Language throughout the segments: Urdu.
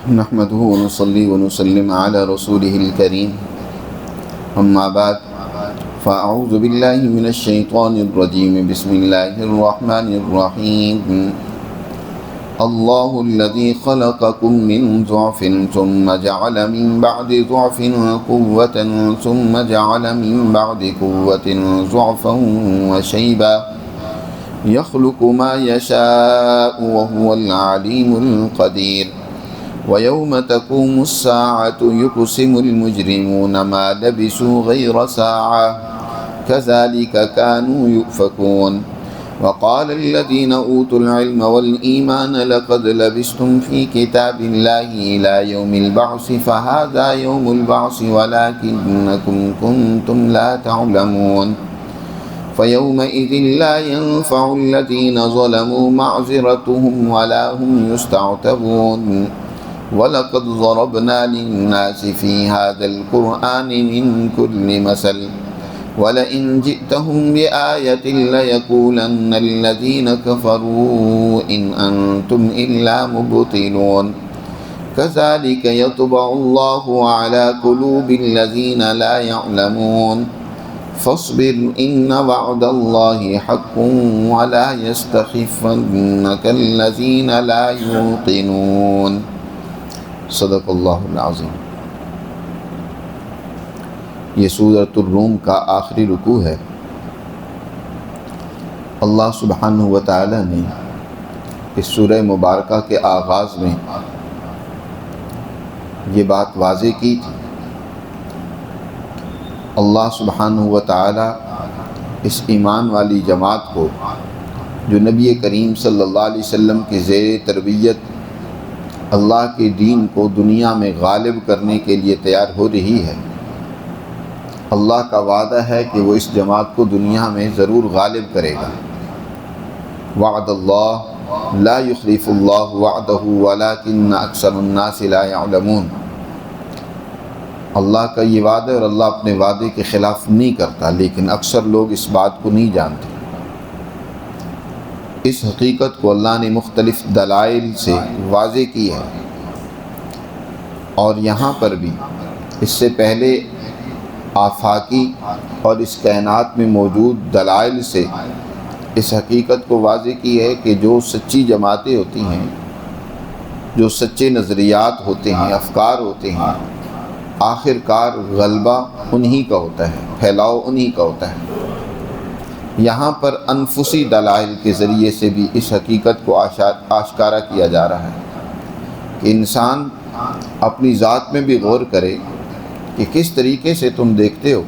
نحمده ونصلي ونسلم على رسوله الكريم أما بعد فأعوذ بالله من الشيطان الرجيم بسم الله الرحمن الرحيم الله الذي خلقكم من ضعف ثم جعل من بعد ضعف قوة ثم جعل من بعد قوة ضعفا وشيبا يخلق ما يشاء وهو العليم القدير وَيَوْمَ تَقُومُ السَّاعَةُ يُقْسِمُ الْمُجْرِمُونَ مَا لَبِثُوا غَيْرَ سَاعَةٍ كَذَلِكَ كَانُوا يُؤْفَكُونَ وَقَالَ الَّذِينَ أُوتُوا الْعِلْمَ وَالْإِيمَانَ لَقَدْ لَبِثْتُمْ فِي كِتَابِ اللَّهِ إِلَى يَوْمِ الْبَعْثِ فَهَذَا يَوْمُ الْبَعْثِ وَلَكِنَّكُمْ كُنتُمْ لَا تَعْلَمُونَ فَيَوْمَئِذٍ لَا يَنفَعُ الَّذِينَ ظَلَمُوا مَعْذِرَتُهُمْ وَلَا هُمْ يُسْتَعْتَبُونَ وَلَقَدْ ضَرَبْنَا لِلنَّاسِ فِي هَذَا الْقُرْآنِ مِنْ كُلِّ مَثَلٍ وَلَئِنْ جِئْتَهُمْ بِآيَةٍ لَيَقُولَنَّ الَّذِينَ كَفَرُوا إِنْ أَنْتُمْ إِلَّا مُبْطِلُونَ كَذَلِكَ يَطْبَعُ اللَّهُ عَلَى قُلُوبِ الَّذِينَ لَا يَعْلَمُونَ فاصبر إن وعد الله حق ولا يستخفنك الذين لا يوقنون صدق اللہ العظیم۔ یہ سورۃ الروم کا آخری رکوع ہے۔ اللہ سبحانہ و تعالی نے اس سورہ مبارکہ کے آغاز میں یہ بات واضح کی تھی۔ اللہ سبحانہ و تعالی اس ایمان والی جماعت کو جو نبی کریم صلی اللہ علیہ وسلم کے زیر تربیت اللہ کے دین کو دنیا میں غالب کرنے کے لیے تیار ہو رہی ہے، اللہ کا وعدہ ہے کہ وہ اس جماعت کو دنیا میں ضرور غالب کرے گا۔ وعد اللہ لا یخلف اللہ وعدہ ولکن اکثر الناس لا یعلمون۔ اللہ کا یہ وعدہ اور اللہ اپنے وعدے کے خلاف نہیں کرتا، لیکن اکثر لوگ اس بات کو نہیں جانتے۔ اس حقیقت کو اللہ نے مختلف دلائل سے واضح کی ہے، اور یہاں پر بھی اس سے پہلے آفاقی اور اس کائنات میں موجود دلائل سے اس حقیقت کو واضح کی ہے کہ جو سچی جماعتیں ہوتی ہیں، جو سچے نظریات ہوتے ہیں، افکار ہوتے ہیں، آخر کار غلبہ انہی کا ہوتا ہے، پھیلاؤ انہی کا ہوتا ہے۔ یہاں پر انفسی دلائل کے ذریعے سے بھی اس حقیقت کو آشکارا کیا جا رہا ہے کہ انسان اپنی ذات میں بھی غور کرے کہ کس طریقے سے تم دیکھتے ہو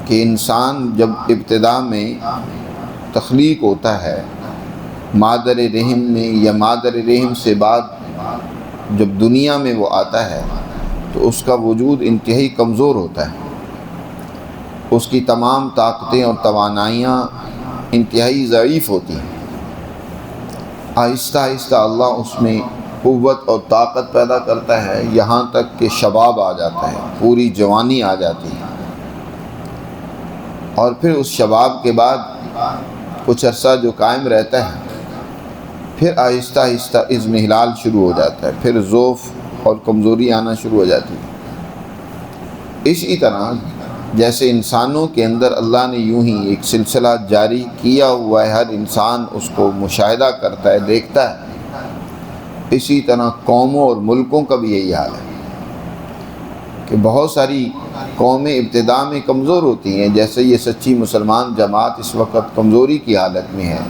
کہ انسان جب ابتدا میں تخلیق ہوتا ہے مادر رحم میں، یا مادر رحم سے بعد جب دنیا میں وہ آتا ہے تو اس کا وجود انتہائی کمزور ہوتا ہے، اس کی تمام طاقتیں اور توانائیاں انتہائی ضعیف ہوتی ہیں۔ آہستہ آہستہ اللہ اس میں قوت اور طاقت پیدا کرتا ہے، یہاں تک کہ شباب آ جاتا ہے، پوری جوانی آ جاتی ہے، اور پھر اس شباب کے بعد کچھ عرصہ جو قائم رہتا ہے، پھر آہستہ آہستہ اضمحلال شروع ہو جاتا ہے، پھر ضعف اور کمزوری آنا شروع ہو جاتی ہے۔ اسی طرح جیسے انسانوں کے اندر اللہ نے یوں ہی ایک سلسلہ جاری کیا ہوا ہے، ہر انسان اس کو مشاہدہ کرتا ہے، دیکھتا ہے، اسی طرح قوموں اور ملکوں کا بھی یہی حال ہے کہ بہت ساری قومیں ابتدا میں کمزور ہوتی ہیں، جیسے یہ سچی مسلمان جماعت اس وقت کمزوری کی حالت میں ہے،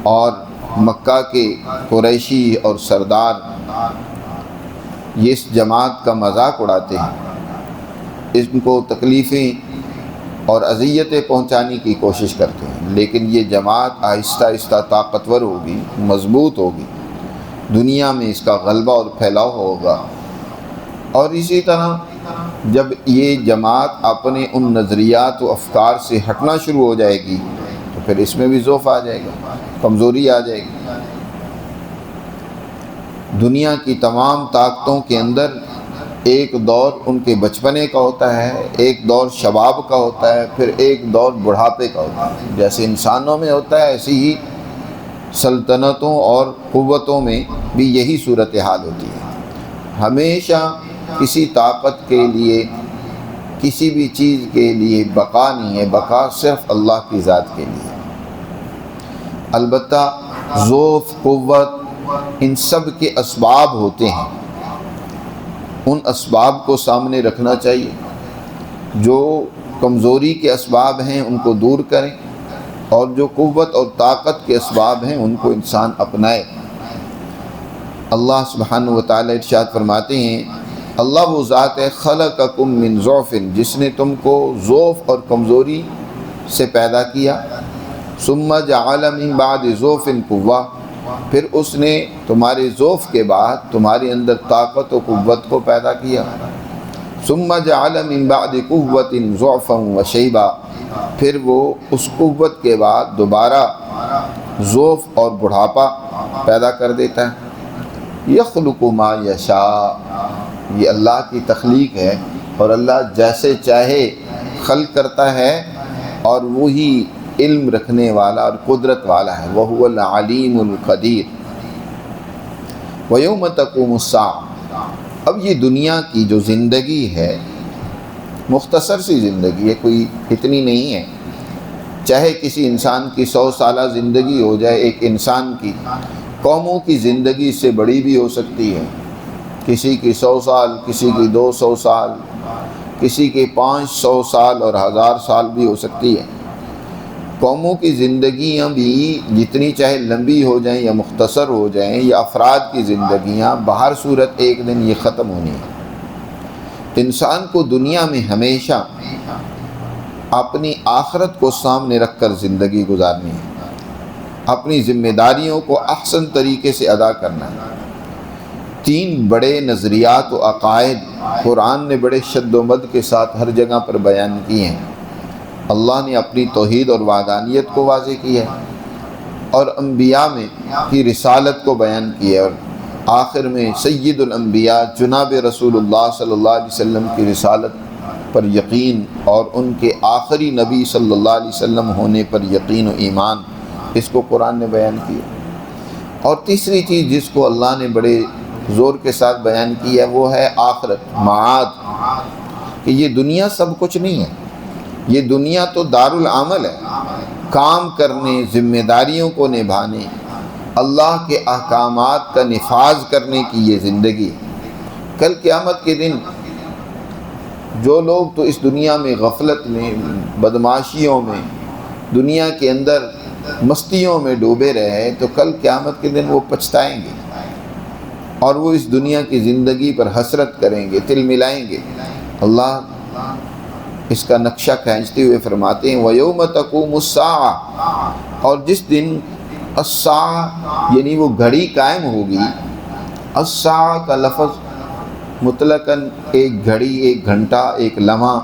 اور مکہ کے قریشی اور سردار یہ اس جماعت کا مذاق اڑاتے ہیں، اس کو تکلیفیں اور اذیتیں پہنچانے کی کوشش کرتے ہیں، لیکن یہ جماعت آہستہ آہستہ طاقتور ہوگی، مضبوط ہوگی، دنیا میں اس کا غلبہ اور پھیلاؤ ہوگا۔ اور اسی طرح جب یہ جماعت اپنے ان نظریات و افکار سے ہٹنا شروع ہو جائے گی تو پھر اس میں بھی ضعف آ جائے گا، کمزوری آ جائے گی۔ دنیا کی تمام طاقتوں کے اندر ایک دور ان کے بچپنے کا ہوتا ہے، ایک دور شباب کا ہوتا ہے، پھر ایک دور بڑھاپے کا ہوتا ہے۔ جیسے انسانوں میں ہوتا ہے ایسی ہی سلطنتوں اور قوتوں میں بھی یہی صورتحال ہوتی ہے۔ ہمیشہ کسی طاقت کے لیے، کسی بھی چیز کے لیے بقا نہیں ہے، بقا صرف اللہ کی ذات کے لیے۔ البتہ ضعف، قوت، ان سب کے اسباب ہوتے ہیں، ان اسباب کو سامنے رکھنا چاہیے۔ جو کمزوری کے اسباب ہیں ان کو دور کریں، اور جو قوت اور طاقت کے اسباب ہیں ان کو انسان اپنائے۔ اللہ سبحانہ و تعالی ارشاد فرماتے ہیں، اللہ وہ ذات ہے خلقکم من ضعف، جس نے تم کو ضعف اور کمزوری سے پیدا کیا، ثم جعل من بعد ضعف قوہ، پھر اس نے تمہارے ضعف کے بعد تمہارے اندر طاقت و قوت کو پیدا کیا، ثم جعل من بعد قوت ضعفا وشیبا، پھر وہ اس قوت کے بعد دوبارہ ضعف اور بڑھاپا پیدا کر دیتا ہے۔ یخلق ما یشاء، یہ اللہ کی تخلیق ہے، اور اللہ جیسے چاہے خلق کرتا ہے، اور وہی علم رکھنے والا اور قدرت والا ہے۔ وَهُوَ الْعَلِيمُ الْقَدِيرُ وَيَوْمَ تَقُومُ السَّاعَةُ۔ اب یہ دنیا کی جو زندگی ہے، مختصر سی زندگی ہے، کوئی اتنی نہیں ہے، چاہے کسی انسان کی 100 سالہ زندگی ہو جائے، ایک انسان کی قوموں کی زندگی اس سے بڑی بھی ہو سکتی ہے، کسی کی 100 سال، کسی کی 200 سال، کسی کے 500 سال اور 1000 سال بھی ہو سکتی ہے۔ قوموں کی زندگیاں بھی جتنی چاہے لمبی ہو جائیں یا مختصر ہو جائیں، یا افراد کی زندگیاں، بہر صورت ایک دن یہ ختم ہونی ہے۔ انسان کو دنیا میں ہمیشہ اپنی آخرت کو سامنے رکھ کر زندگی گزارنی ہے، اپنی ذمہ داریوں کو احسن طریقے سے ادا کرنا ہے۔ 3 بڑے نظریات و عقائد قرآن نے بڑے شد و مد کے ساتھ ہر جگہ پر بیان کیے ہیں۔ اللہ نے اپنی توحید اور وحدانیت کو واضح کیا ہے، اور انبیاء میں کی رسالت کو بیان کیا ہے، اور آخر میں سید الانبیاء جناب رسول اللہ صلی اللہ علیہ وسلم کی رسالت پر یقین، اور ان کے آخری نبی صلی اللہ علیہ وسلم ہونے پر یقین و ایمان، اس کو قرآن نے بیان کیا۔ اور تیسری چیز جس کو اللہ نے بڑے زور کے ساتھ بیان کیا ہے، وہ ہے آخرت، معاد، کہ یہ دنیا سب کچھ نہیں ہے، یہ دنیا تو دارالعمل ہے، کام کرنے، ذمہ داریوں کو نبھانے، اللہ کے احکامات کا نفاذ کرنے کی یہ زندگی۔ کل قیامت کے دن جو لوگ تو اس دنیا میں غفلت میں، بدمعاشیوں میں، دنیا کے اندر مستیوں میں ڈوبے رہے، تو کل قیامت کے دن وہ پچھتائیں گے، اور وہ اس دنیا کی زندگی پر حسرت کریں گے، تل ملائیں گے۔ اللہ اس کا نقشہ کھینچتے ہوئے فرماتے ہیں وَيَوْمَ تَقُومُ السَّاعَةُ، اور جس دن الساعہ یعنی وہ گھڑی قائم ہوگی۔ الساعہ کا لفظ مطلقاً ایک گھڑی، ایک گھنٹہ، ایک لمحہ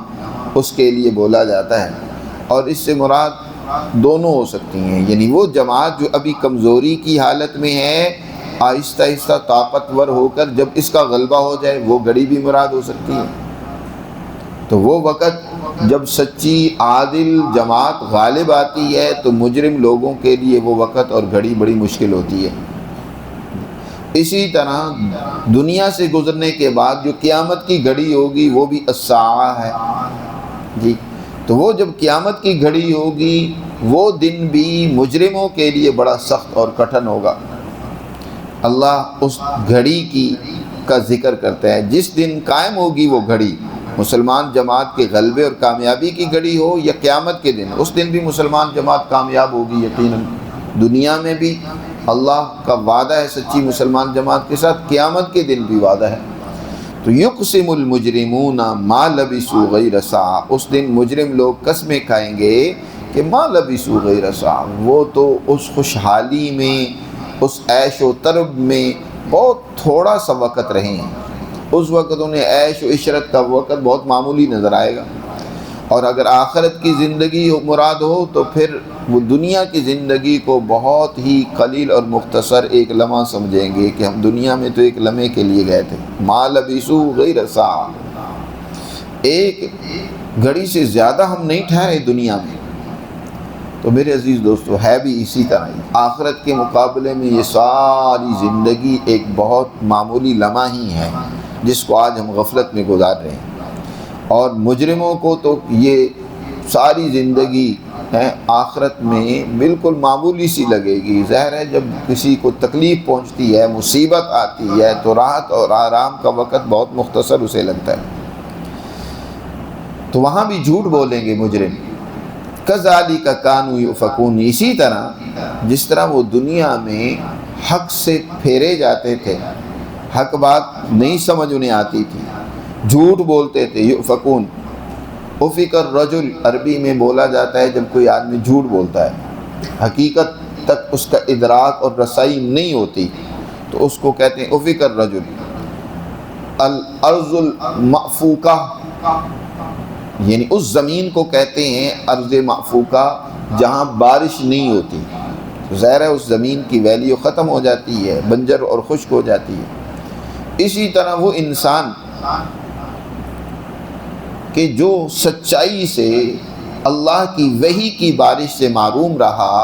اس کے لیے بولا جاتا ہے، اور اس سے مراد دونوں ہو سکتی ہیں، یعنی وہ جماعت جو ابھی کمزوری کی حالت میں ہے، آہستہ آہستہ طاقتور ہو کر جب اس کا غلبہ ہو جائے، وہ گھڑی بھی مراد ہو سکتی ہے۔ تو وہ وقت جب سچی عادل جماعت غالب آتی ہے، تو مجرم لوگوں کے لیے وہ وقت اور گھڑی بڑی مشکل ہوتی ہے۔ اسی طرح دنیا سے گزرنے کے بعد جو قیامت کی گھڑی ہوگی وہ بھی الساعہ ہے جی۔ تو وہ جب قیامت کی گھڑی ہوگی، وہ دن بھی مجرموں کے لیے بڑا سخت اور کٹھن ہوگا۔ اللہ اس گھڑی کا ذکر کرتا ہے، جس دن قائم ہوگی وہ گھڑی، مسلمان جماعت کے غلبے اور کامیابی کی گھڑی ہو یا قیامت کے دن، اس دن بھی مسلمان جماعت کامیاب ہوگی یقیناً۔ دنیا میں بھی اللہ کا وعدہ ہے سچی مسلمان جماعت کے ساتھ، قیامت کے دن بھی وعدہ ہے۔ تو یقسم المجرمون ما لبثوا غیر ساعہ، اس دن مجرم لوگ قسمیں کھائیں گے کہ ما لبثوا غیر ساعہ، وہ تو اس خوشحالی میں، اس عیش و طرب میں بہت تھوڑا سا وقت رہے ہیں۔ اس وقت انہیں عیش و عشرت کا وقت بہت معمولی نظر آئے گا، اور اگر آخرت کی زندگی مراد ہو تو پھر وہ دنیا کی زندگی کو بہت ہی قلیل اور مختصر ایک لمحہ سمجھیں گے کہ ہم دنیا میں تو ایک لمحے کے لیے گئے تھے۔ ما لبثوا غیر ساعہ، ایک گھڑی سے زیادہ ہم نہیں ٹھہرے دنیا میں۔ تو میرے عزیز دوستو ہے بھی اسی طرح ہی، آخرت کے مقابلے میں یہ ساری زندگی ایک بہت معمولی لمحہ ہی ہے جس کو آج ہم غفلت میں گزار رہے ہیں، اور مجرموں کو تو یہ ساری زندگی آخرت میں بالکل معمولی سی لگے گی۔ ظاہر ہے جب کسی کو تکلیف پہنچتی ہے، مصیبت آتی ہے، تو راحت اور آرام کا وقت بہت مختصر اسے لگتا ہے، تو وہاں بھی جھوٹ بولیں گے مجرم۔ کذالک کانوا یؤفکون، اسی طرح جس طرح وہ دنیا میں حق سے پھیرے جاتے تھے، حق بات نہیں سمجھ انہیں آتی تھی، جھوٹ بولتے تھے۔ یؤفکون، افک الرجل عربی میں بولا جاتا ہے جب کوئی آدمی جھوٹ بولتا ہے، حقیقت تک اس کا ادراک اور رسائی نہیں ہوتی، تو اس کو کہتے ہیں افک الرجل۔ الارض المعفوکہ، یعنی اس زمین کو کہتے ہیں ارض معفوکہ جہاں بارش نہیں ہوتی، ظاہر ہے اس زمین کی ویلیو ختم ہو جاتی ہے، بنجر اور خشک ہو جاتی ہے۔ اسی طرح وہ انسان کہ جو سچائی سے اللہ کی وحی کی بارش سے محروم رہا،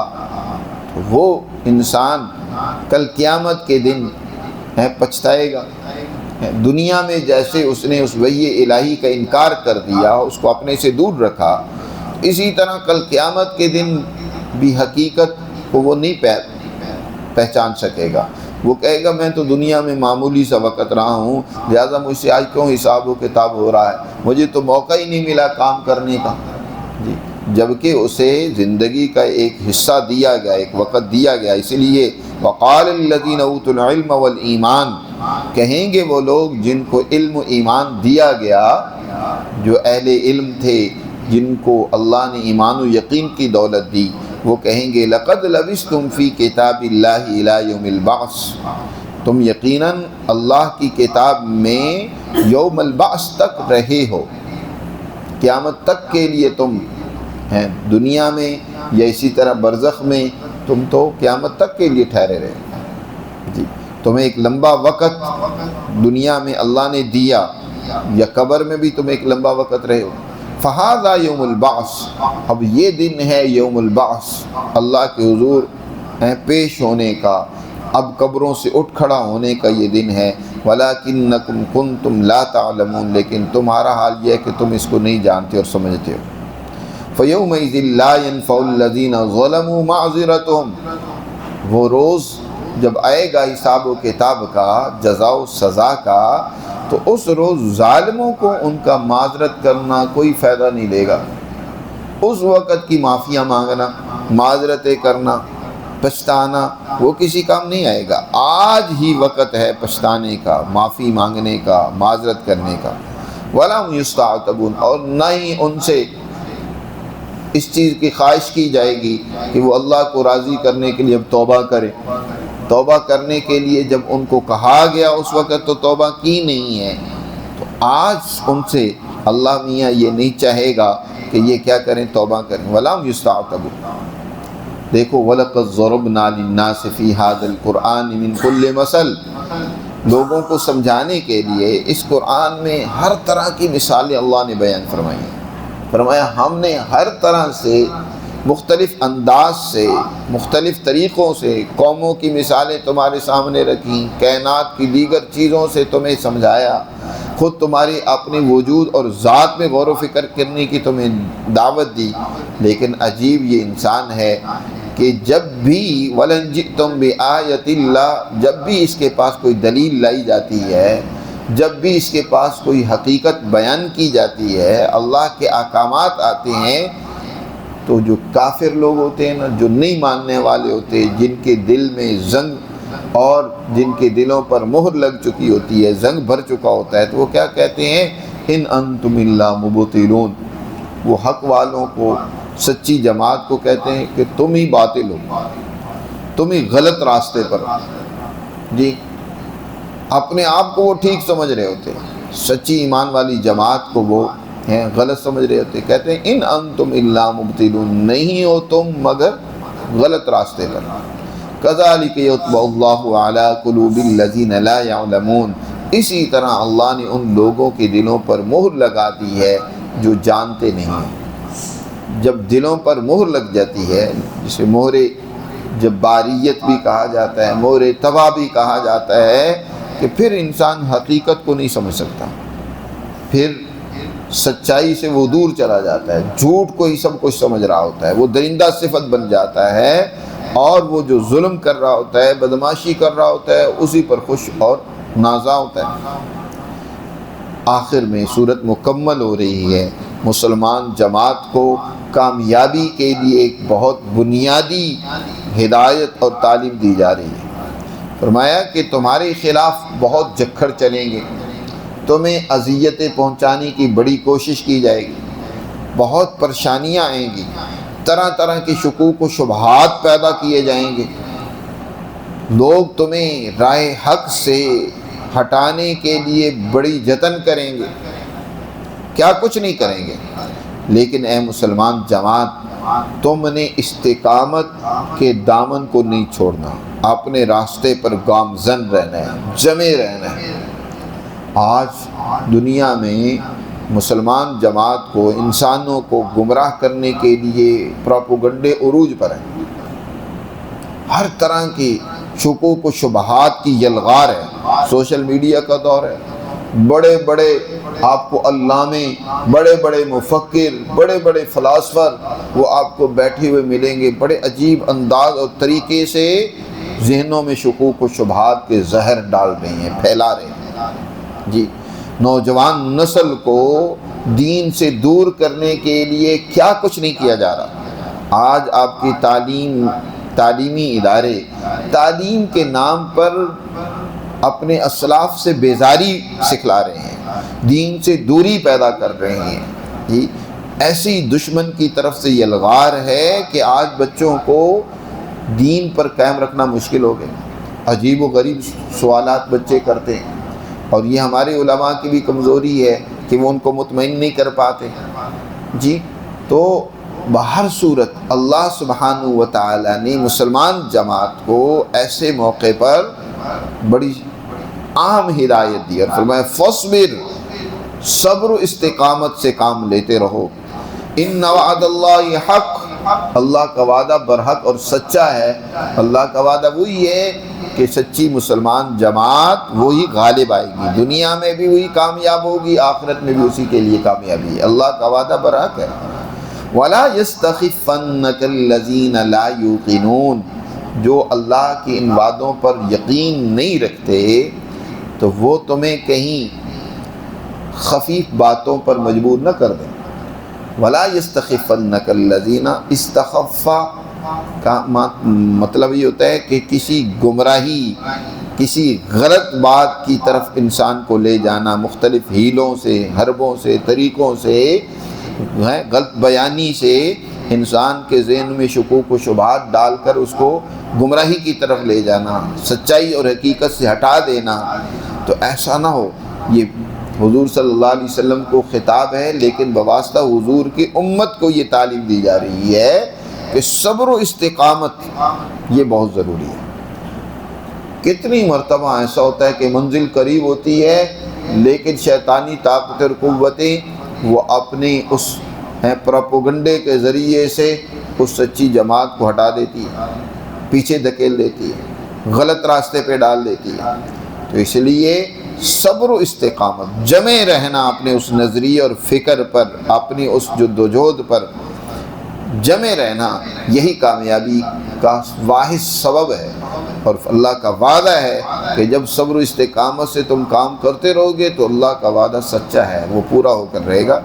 وہ انسان کل قیامت کے دن پچھتائے گا۔ دنیا میں جیسے اس نے اس وحی الہی کا انکار کر دیا، اس کو اپنے سے دور رکھا، اسی طرح کل قیامت کے دن بھی حقیقت کو وہ نہیں پہچان سکے گا۔ وہ کہے گا میں تو دنیا میں معمولی سا وقت رہا ہوں، لہٰذا مجھ سے آج کیوں حساب و کتاب ہو رہا ہے، مجھے تو موقع ہی نہیں ملا کام کرنے کا، جی، جبکہ اسے زندگی کا ایک حصہ دیا گیا، ایک وقت دیا گیا۔ اسی لیے وقال الذین اوتوا العلم والایمان، کہیں گے وہ لوگ جن کو علم و ایمان دیا گیا، جو اہل علم تھے، جن کو اللہ نے ایمان و یقین کی دولت دی، وہ کہیں گے لقد لبثتم فی کتاب اللہ الی یوم البعث، تم یقیناً اللہ کی کتاب میں یوم البعث تک رہے ہو، قیامت تک کے لیے تم ہیں دنیا میں یا اسی طرح برزخ میں، تم تو قیامت تک کے لیے ٹھہرے رہے، جی، تمہیں ایک لمبا وقت دنیا میں اللہ نے دیا، یا قبر میں بھی تم ایک لمبا وقت رہے ہو۔ فہذا یوم البعث، اب یہ دن ہے یوم البعث، اللہ کے حضور پیش ہونے کا، اب قبروں سے اٹھ کھڑا ہونے کا یہ دن ہے۔ وَلَكِنَّكُمْ كُنْتُمْ لَا تَعْلَمُونَ، لیکن تمہارا حال یہ ہے کہ تم اس کو نہیں جانتے اور سمجھتے ہو۔ فَيَوْمَئِذٍ لَا يَنْفَعُ الَّذِينَ ظَلَمُوا مَعْذِرَتُهُمْ، وہ روز جب آئے گا حساب و کتاب کا، جزا و سزا کا، تو اس روز ظالموں کو ان کا معذرت کرنا کوئی فائدہ نہیں دے گا۔ اس وقت کی معافیاں مانگنا، معذرتیں کرنا، پچھتانا، وہ کسی کام نہیں آئے گا۔ آج ہی وقت ہے پچھتانے کا، معافی مانگنے کا، معذرت کرنے کا۔ وَلَا هُمْ يُسْتَعْتَبُونَ، اور نہ ہی ان سے اس چیز کی خواہش کی جائے گی کہ وہ اللہ کو راضی کرنے کے لیے اب توبہ کرے۔ توبہ کرنے کے لیے جب ان کو کہا گیا اس وقت تو توبہ کی نہیں ہے، تو آج ان سے اللہ میاں یہ نہیں چاہے گا کہ یہ کیا کریں، توبہ کریں۔ وَلَا هُمْ يُسْتَعْتَبُونَ، دیکھو وَلَقَدْ ضَرَبْنَا لِلنَّاسِ فِي هَذَا الْقُرْآنِ مِنْ كُلِّ مَثَلٍ، لوگوں کو سمجھانے کے لیے اس قرآن میں ہر طرح کی مثالیں اللہ نے بیان فرمائی ہیں۔ فرمایا ہم نے ہر طرح سے، مختلف انداز سے، مختلف طریقوں سے قوموں کی مثالیں تمہارے سامنے رکھیں، کائنات کی دیگر چیزوں سے تمہیں سمجھایا، خود تمہاری اپنے وجود اور ذات میں غور و فکر کرنے کی تمہیں دعوت دی، لیکن عجیب یہ انسان ہے کہ جب بھی وَلَنْ جِئْتُمْ بِآيَةِ اللَّهِ، جب بھی اس کے پاس کوئی دلیل لائی جاتی ہے، جب بھی اس کے پاس کوئی حقیقت بیان کی جاتی ہے، اللہ کے احکامات آتے ہیں، تو جو کافر لوگ ہوتے ہیں نا، جو نہیں ماننے والے ہوتے، جن کے دل میں زنگ اور جن کے دلوں پر مہر لگ چکی ہوتی ہے، زنگ بھر چکا ہوتا ہے، تو وہ کیا کہتے ہیں، ان انتم الا مبطلون، وہ حق والوں کو، سچی جماعت کو کہتے ہیں کہ تم ہی باطل ہو، تم ہی غلط راستے پر ہو، جی، اپنے آپ کو وہ ٹھیک سمجھ رہے ہوتے، سچی ایمان والی جماعت کو وہ ہیں غلط سمجھ رہے ہوتے، کہتے ہیں ان انتم الا مبطلون، نہیں ہو تم مگر غلط راستے پر۔ کذالک یطبع اللہ علی قلوب الذین لا یعلمون، اسی طرح اللہ نے ان لوگوں کے دلوں پر مہر لگا دی ہے جو جانتے نہیں ہیں۔ جب دلوں پر مہر لگ جاتی ہے، جسے مہر جباریت بھی کہا جاتا ہے، مہر طبع بھی کہا جاتا ہے، کہ پھر انسان حقیقت کو نہیں سمجھ سکتا، پھر سچائی سے وہ دور چلا جاتا ہے، جھوٹ کو ہی سب کچھ سمجھ رہا ہوتا ہے، وہ درندہ صفت بن جاتا ہے، اور وہ جو ظلم کر رہا ہوتا ہے، بدماشی کر رہا ہوتا ہے، اسی پر خوش اور نازا ہوتا ہے۔ آخر میں صورت مکمل ہو رہی ہے، مسلمان جماعت کو کامیابی کے لیے ایک بہت بنیادی ہدایت اور تعلیم دی جا رہی ہے۔ فرمایا کہ تمہارے خلاف بہت جکھڑ چلیں گے، تمہیں اذیتیں پہنچانے کی بڑی کوشش کی جائے گی، بہت پریشانیاں آئیں گی، طرح طرح کی شکوک و شبہات پیدا کیے جائیں گے، لوگ تمہیں راہ حق سے ہٹانے کے لیے بڑی جتن کریں گے، کیا کچھ نہیں کریں گے، لیکن اے مسلمان جماعت، تم نے استقامت کے دامن کو نہیں چھوڑنا، اپنے راستے پر گامزن رہنا ہے، جمے رہنا ہے۔ آج دنیا میں مسلمان جماعت کو، انسانوں کو گمراہ کرنے کے لیے پروپیگنڈے عروج پر ہیں، ہر طرح کی شکوک و شبہات کی یلغار ہے، سوشل میڈیا کا دور ہے، بڑے بڑے آپ کو علامے، بڑے بڑے مفکر، بڑے بڑے فلاسفر وہ آپ کو بیٹھے ہوئے ملیں گے، بڑے عجیب انداز اور طریقے سے ذہنوں میں شکوک و شبہات کے زہر ڈال رہے ہیں، پھیلا رہے ہیں۔ جی، نوجوان نسل کو دین سے دور کرنے کے لیے کیا کچھ نہیں کیا جا رہا۔ آج آپ کی تعلیمی ادارے تعلیم کے نام پر اپنے اسلاف سے بیزاری سکھلا رہے ہیں، دین سے دوری پیدا کر رہے ہیں۔ جی، ایسی دشمن کی طرف سے یلغار ہے کہ آج بچوں کو دین پر قائم رکھنا مشکل ہو گیا، عجیب و غریب سوالات بچے کرتے ہیں، اور یہ ہمارے علماء کی بھی کمزوری ہے کہ وہ ان کو مطمئن نہیں کر پاتے۔ جی، تو بہر صورت اللہ سبحانہ و تعالیٰ نے مسلمان جماعت کو ایسے موقع پر بڑی عام ہدایت دی اور فرمایا فاصبر، صبر و استقامت سے کام لیتے رہو، ان وعد اللہ حق، اللہ کا وعدہ برحق اور سچا ہے۔ اللہ کا وعدہ وہی ہے کہ سچی مسلمان جماعت وہی غالب آئے گی، دنیا میں بھی وہی کامیاب ہوگی، آخرت میں بھی اسی کے لیے کامیابی ہے، اللہ کا وعدہ برحق ہے۔ وَلَا يَسْتَخِفَّنَّكَ الَّذِينَ لَا يُوقِنُونَ، جو اللہ کے ان وعدوں پر یقین نہیں رکھتے تو وہ تمہیں کہیں خفیف باتوں پر مجبور نہ کر دیں۔ وَلَا يَسْتَخِفَّنَّكَ الَّذِينَ، استخفا کا مطلب یہ ہوتا ہے کہ کسی گمراہی، کسی غلط بات کی طرف انسان کو لے جانا، مختلف ہیلوں سے، حربوں سے، طریقوں سے، غلط بیانی سے انسان کے ذہن میں شکوک و شبہات ڈال کر اس کو گمراہی کی طرف لے جانا، سچائی اور حقیقت سے ہٹا دینا۔ تو ایسا نہ ہو، یہ حضور صلی اللہ علیہ وسلم کو خطاب ہے، لیکن بواسطہ حضور کی امت کو یہ تعلیم دی جا رہی ہے کہ صبر و استقامت یہ بہت ضروری ہے۔ کتنی مرتبہ ایسا ہوتا ہے کہ منزل قریب ہوتی ہے، لیکن شیطانی طاقت اور قوتیں وہ اپنے اس پروپیگنڈے کے ذریعے سے اس سچی جماعت کو ہٹا دیتی ہے، پیچھے دھکیل دیتی ہے، غلط راستے پہ ڈال دیتی ہے۔ تو اس لیے صبر و استقامت، جمے رہنا اپنے اس نظریے اور فکر پر، اپنی اس جدوجہد پر جمے رہنا، یہی کامیابی کا واحد سبب ہے۔ اور اللہ کا وعدہ ہے کہ جب صبر و استقامت سے تم کام کرتے رہو گے تو اللہ کا وعدہ سچا ہے، وہ پورا ہو کر رہے گا۔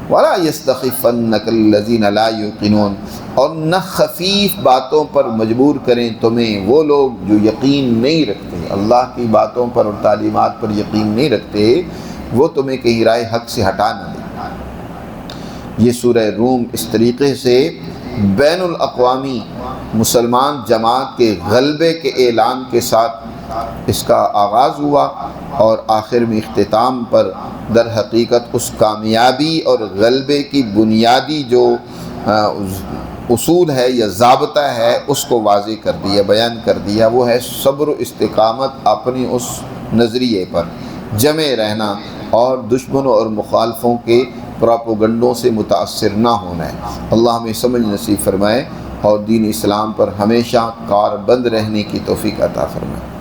وَلَا يَسْتَخِفَّنَّكَ الَّذِينَ لَا يُوقِنُونَ، اور نہ خفیف باتوں پر مجبور کریں تمہیں وہ لوگ جو یقین نہیں رکھتے، اللہ کی باتوں پر اور تعلیمات پر یقین نہیں رکھتے، وہ تمہیں کہیں راہ حق سے ہٹا نہ دیں۔ یہ سورہ روم اس طریقے سے بین الاقوامی مسلمان جماعت کے غلبے کے اعلان کے ساتھ اس کا آغاز ہوا، اور آخر میں اختتام پر در حقیقت اس کامیابی اور غلبے کی بنیادی جو اصول ہے یا ضابطہ ہے اس کو واضح کر دیا، بیان کر دیا۔ وہ ہے صبر و استقامت، اپنی اس نظریے پر جمے رہنا اور دشمنوں اور مخالفوں کے پراپوگنڈوں سے متاثر نہ ہونا ہے۔ اللہ ہمیں سمجھ نصیب فرمائے اور دین اسلام پر ہمیشہ کاربند رہنے کی توفیق عطا فرمائے۔